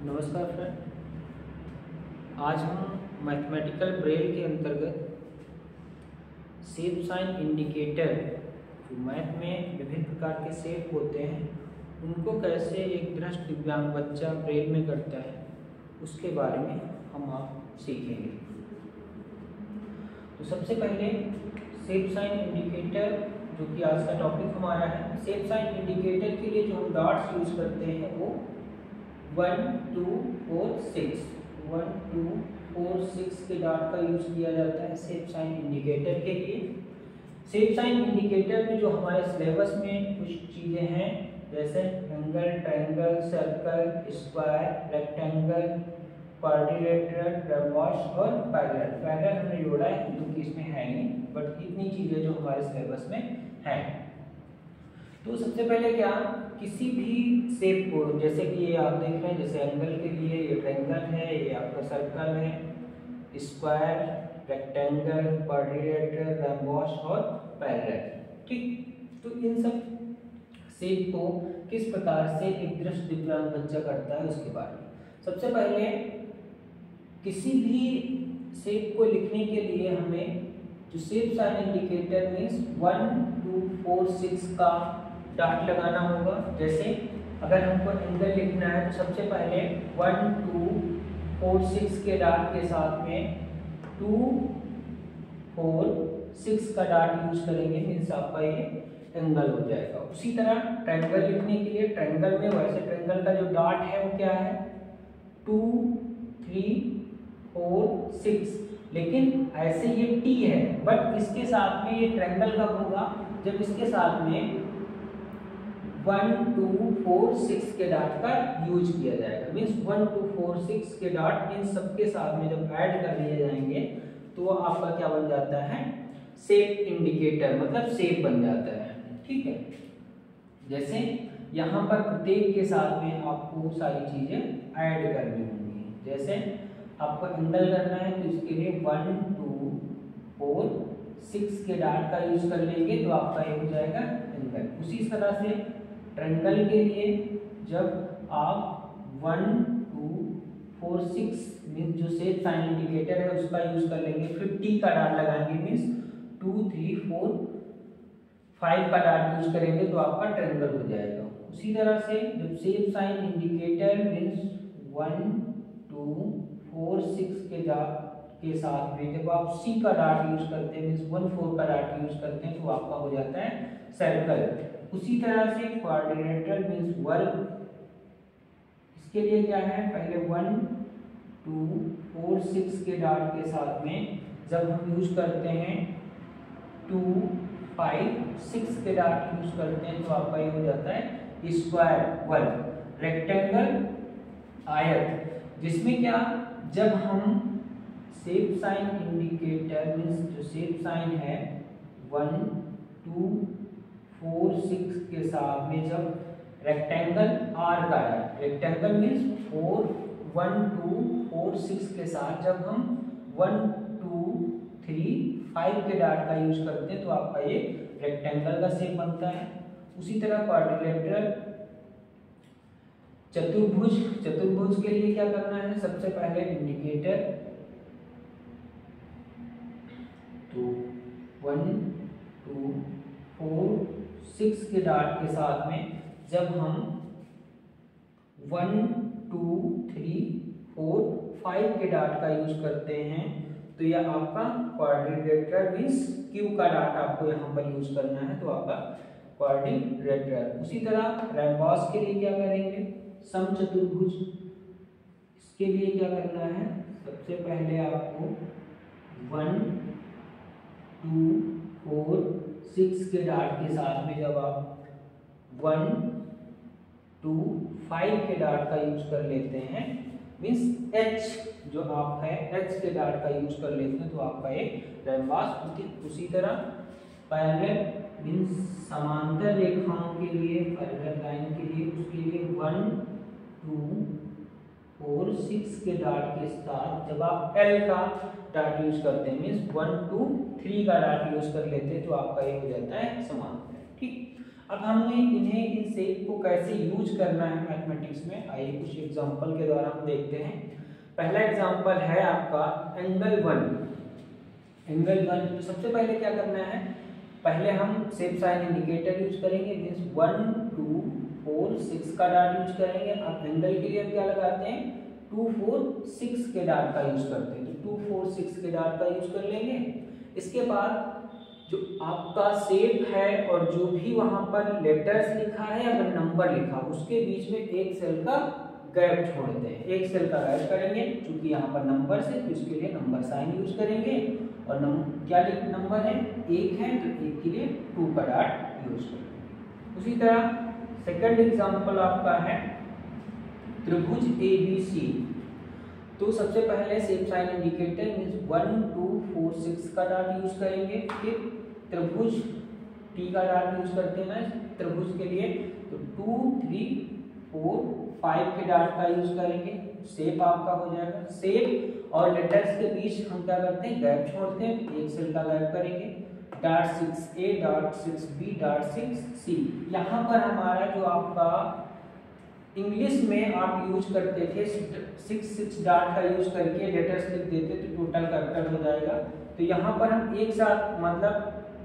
नमस्कार फ्रेंड। आज हम मैथमेटिकल ब्रेल के अंतर्गत शेप साइन इंडिकेटर, जो मैथ में विभिन्न प्रकार के शेप होते हैं उनको कैसे एक दृष्टि दिव्यांग बच्चा ब्रेल में करता है उसके बारे में हम आप सीखेंगे। तो सबसे पहले शेप साइन इंडिकेटर, जो कि आज का टॉपिक हमारा है। शेप साइन इंडिकेटर के लिए जो हम डॉट्स यूज करते हैं वो 1 2 4 6 1 2 4 6 के डॉट का यूज किया जाता है शेप साइन इंडिकेटर के लिए। शेप साइन इंडिकेटर में जो हमारे सिलेबस में कुछ चीज़ें हैं, जैसे angle, triangle, circle, square, rectangle, quadrilateral, triangle और पैरेलल। पैरेलल हमने जोड़ा है क्योंकि इसमें है नहीं, बट इतनी चीज़ें जो हमारे सिलेबस में हैं। तो सबसे पहले क्या, किसी भी शेप को, जैसे कि ये आप देख रहे हैं, जैसे एंगल के लिए ये ट्रायंगल है, ये आपका सर्कल है, स्क्वायर, रेक्टेंगल, क्वाड्रिलेटरल, ट्रायंगल और पैरेलल। ठीक, तो इन सब शेप को किस प्रकार से एक दृष्टि दिव्यांग बच्चा करता है उसके बारे में। सबसे पहले किसी भी शेप को लिखने के लिए हमें जो शेप साइन इंडिकेटर मीन्स 1 2 4 6 का डॉट लगाना होगा। जैसे अगर हमको एंगल लिखना है तो सबसे पहले 1 2 4 6 के डॉट के साथ में 2 4 6 का डॉट यूज करेंगे, मीन्स आपका ये एंगल हो जाएगा। उसी तरह ट्रायंगल लिखने के लिए, ट्रायंगल में वैसे ट्रायंगल का जो डॉट है वो क्या है 2 3 4 6, लेकिन ऐसे ये टी है, बट इसके साथ में ये ट्रायंगल कब होगा, जब इसके साथ में 1 2 4 6 के डॉट का यूज किया जाएगा। मीन्स 1 2 4 6 के डॉट इन सबके साथ में जब ऐड कर लिए जाएंगे तो आपका क्या बन जाता है, शेप इंडिकेटर, मतलब शेप बन जाता है। ठीक है, जैसे यहाँ पर प्रत्येक के साथ में आपको सारी चीजें ऐड करनी होंगी। जैसे आपको एंगल करना है तो इसके लिए 1 2 4 6 के डॉट का यूज कर लेंगे तो आपका ये हो जाएगा एंगल। उसी तरह से ट्रायंगल के लिए जब आप 1 2 4 6 मीन्स जो शेप साइन इंडिकेटर है उसका यूज कर लेंगे, 50 का डॉट लगाएंगे, मीन्स 2 3 4 5 का डॉट यूज करेंगे तो आपका ट्रायंगल हो जाएगा। उसी तरह से जब शेप साइन इंडिकेटर मीन्स 1 2 4 6 के डॉट के साथ में जब आप सी का डॉट यूज करते हैं, मीन्स 1 4 का डॉट यूज करते हैं तो आपका हो जाता है सर्कल। उसी तरह से क्वाड्रिलेटरल मीन्स वर्ग, इसके लिए क्या है, पहले 1 2 4 6 के डॉट के साथ में जब हम यूज करते हैं 2 5 6 के डॉट यूज करते हैं तो आपका ये हो जाता है स्क्वायर, वर्ग। रेक्टेंगल, आयत, जिसमें क्या, जब हम शेप साइन इंडिकेटर मीन्स जो शेप साइन है 1 2 4 6 के साथ में जब रेक्टेंगल आर का है, रेक्टेंगल मीन्स 4 1 2 4 6 के साथ जब हम 1 2 3 5 के डॉट का यूज करते हैं तो आपका ये रेक्टेंगल का शेप बनता है। उसी तरह क्वाड्रिलेटरल, चतुर्भुज, चतुर्भुज के लिए क्या करना है, सबसे पहले इंडिकेटर तो 1 2 4 6 के डॉट के साथ में जब हम 1 2 3 4 5 के डॉट का यूज करते हैं तो यह आपका क्वाड्रिलेटरल मीन्स क्यू का डॉट आपको यहाँ पर यूज करना है तो आपका क्वाड्रिलेटरल। उसी तरह ट्रायंगल के लिए क्या करेंगे, समचतुर्भुज, इसके लिए क्या करना है, सबसे पहले आपको 1 2 4 6 के डॉट के साथ में जब आप 1 2 5 के डॉट का यूज कर लेते हैं, मीन्स एच जो आप है एच के डॉट का यूज कर लेते हैं तो आपका एक ट्रायंगल। उसी तरह पैरेलल मीन्स समांतर रेखाओं के लिए, पैरेलल लाइन के लिए, उसके लिए 1 2 4 6 के डॉट के साथ जब आप एल का डॉट यूज करते हैं, मीन्स 1 2 3 का डॉट यूज कर लेते हैं तो आपका ये हो जाता है समांतर। ठीक, अब हमें इन शेप को कैसे यूज करना है मैथमेटिक्स में, आइए कुछ एग्जांपल के द्वारा हम देखते हैं। पहला एग्जांपल है आपका एंगल 1। एंगल 1 तो सबसे पहले क्या करना है, पहले हम शेप साइन इंडिकेटर यूज करेंगे, मींस 1 2 4 6 का डॉट यूज करेंगे। अब एंगल के लिए हम क्या लगाते हैं, 2 4 6 के डॉट का यूज करते हैं, तो 2 4 6 के डॉट का यूज कर लेंगे। इसके बाद जो आपका शेप है और जो भी वहां पर लेटर्स लिखा है या नंबर लिखा, उसके बीच में एक सेल का गैप छोड़ते हैं, एक सेल का गैप करेंगे। क्योंकि यहाँ पर नंबर है तो इसके लिए नंबर साइन यूज करेंगे, और क्या नंबर है, 1 है तो 1 के लिए 2 का डॉट यूज करेंगे। उसी तरह सेकंड एग्जांपल आपका है त्रिभुज ABC। तो सबसे पहले शेप साइन इंडिकेटर मींस 1 2 4 6 का डॉट यूज करेंगे। फिर त्रिभुज T का डॉट यूज करते हैं ना त्रिभुज के लिए, तो 2 3 4 5 के डॉट का यूज करेंगे। शेप आपका हो जाएगा। शेप और लेटर्स के बीच हम क्या करते हैं, गैप छोड़ते हैं, एक सेल का गैप करेंगे। Dot 6A dot 6B dot 6C। यहाँ पर हमारा जो आपका इंग्लिश में आप यूज करते थे 6 डॉट का यूज करके लेटर्स लिख देते तो टोटल कैपिटल हो जाएगा। तो यहाँ पर हम एक साथ मतलब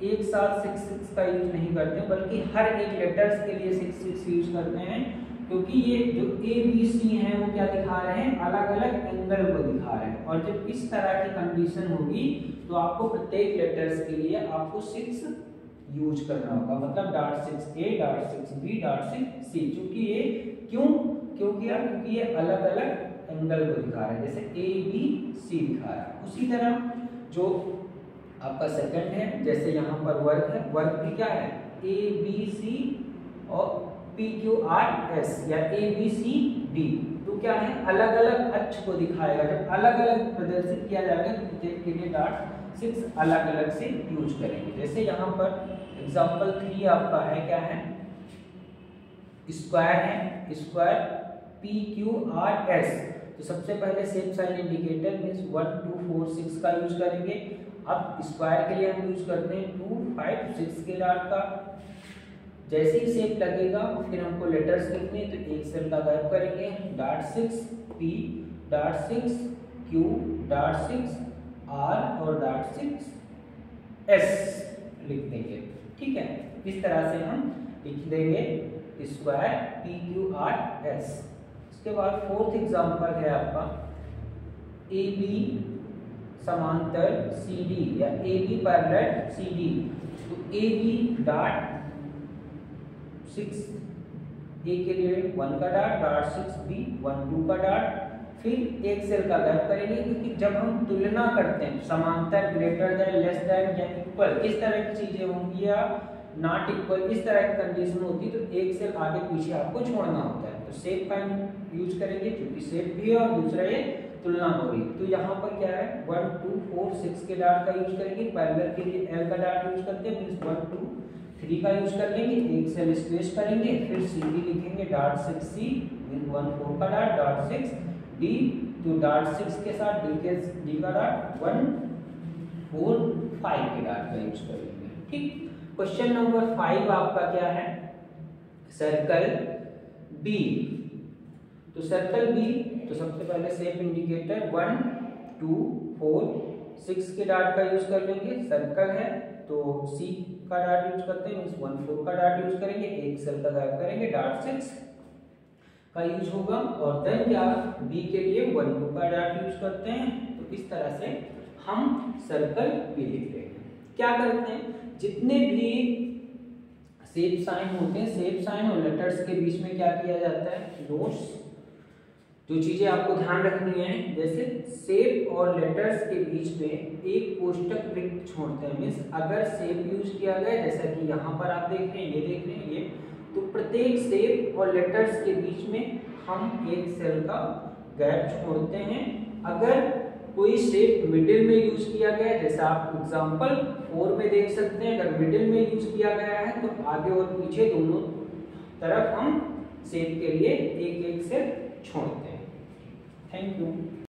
एक साथ 6 का यूज नहीं करते, बल्कि हर एक लेटर्स के लिए 6 यूज करते हैं, क्योंकि ये जो ABC हैं वो क्या दिखा रहे हैं, अलग अलग एंगल को दिखा रहे हैं। और जब इस तरह की कंडीशन होगी तो आपको प्रत्येक लेटर्स के लिए आपको 6 यूज करना होगा, मतलब dot 6A dot 6B dot 6C। क्योंकि ये क्योंकि ये अलग अलग एंगल को दिखा रहा है, जैसे ABC दिखा रहा है। उसी तरह जो आपका सेकंड है, जैसे यहाँ पर वर्ग है, वर्ग भी क्या है ABC और PQRS या ABCD, तो क्या है अलग अलग अक्ष को दिखाएगा। जब अलग अलग प्रदर्शित किया जाएगा तो प्रत्येक के लिए डॉट 6 अलग अलग से यूज करेंगे। जैसे यहाँ पर एग्जांपल 3 आपका है, क्या है, स्क्वायर है, स्क्वायर PQRS। तो सबसे पहले शेप साइन इंडिकेटर मींस 1 2 4 6 का यूज करेंगे। अब स्क्वायर के लिए हम यूज करते हैं 2 5 6 के डॉट का। जैसे ही शेप लगेगा फिर हमको लेटर्स लिखने, तो एक सेल का गैप करेंगे, dot 6 P dot 6 Q dot 6 R और डॉट 6 S लिख देंगे। ठीक है, इस तरह से हम लिख देंगे स्क्वायर PQRS। इसके बाद फोर्थ एग्जांपल है आपका AB समांतर CD या AB पैरेलल CD। तो AB डॉट 6A के लिए 1 का डॉट 6B 1 2 का डॉट, फिर एक सेल का गैप करेंगे, क्योंकि जब हम तुलना करते हैं समांतर, ग्रेटर देन, लेस देन या इक्वल, इस तरह की चीजें होंगी या नॉट इक्वल, इस तरह की कंडीशन होती है, तो एक सेल आगे पीछे आपको छोड़ना होता है। तो शेप का यूज करेंगे, क्योंकि शेप भी है और दूसरा ये तुलना हो रही। तो यहाँ पर क्या है 1 2 4 6 के डॉट का यूज करेंगे। पैरेलल के लिए L का डॉट यूज करते हैं, मींस 1 2 3 का यूज कर लेंगे, एक सेल स्पेस करेंगे, फिर CD लिखेंगे डॉट 6C 1 4 का डॉट 6 D, तो डॉट 6 के साथ D का डॉट 1 4 5 के डॉट का यूज कर लेंगे। ठीक, क्वेश्चन नंबर 5 आपका क्या है, सर्कल B। तो सर्कल B, तो सबसे पहले शेप इंडिकेटर 1 2 4 6 के डॉट का यूज कर लेंगे। सर्कल है तो C का डॉट यूज करते हैं, मींस 1 4 का डॉट यूज करेंगे, एक सेल का गैप करेंगे, डॉट 6 का यूज होगा। और देन क्या B के लिए 1 2 का डॉट यूज करते हैं। तो इस तरह से हम सर्कल B लिख लेंगे। क्या करते हैं, जितने भी शेप साइन होते हैं, शेप साइन और लेटर्स के बीच में क्या किया जाता है, नोट्स, जो चीजें आपको ध्यान रखनी है, जैसे शेप और लेटर्स के बीच में एक कोष्टक रिक्त छोड़ते हैं। मींस अगर शेप यूज किया गया, जैसा कि यहाँ पर आप देख रहे हैं, ये देख रहे हैं, ये, तो प्रत्येक शेप और लेटर्स के बीच में हम एक सेल का गैप छोड़ते हैं। अगर कोई शेप मिडिल में यूज किया गया है, जैसा आप एग्जांपल 4 में देख सकते हैं, अगर मिडिल में यूज किया गया है तो आगे और पीछे दोनों तरफ हम शेप के लिए एक एक से छोड़ते हैं। Thank you.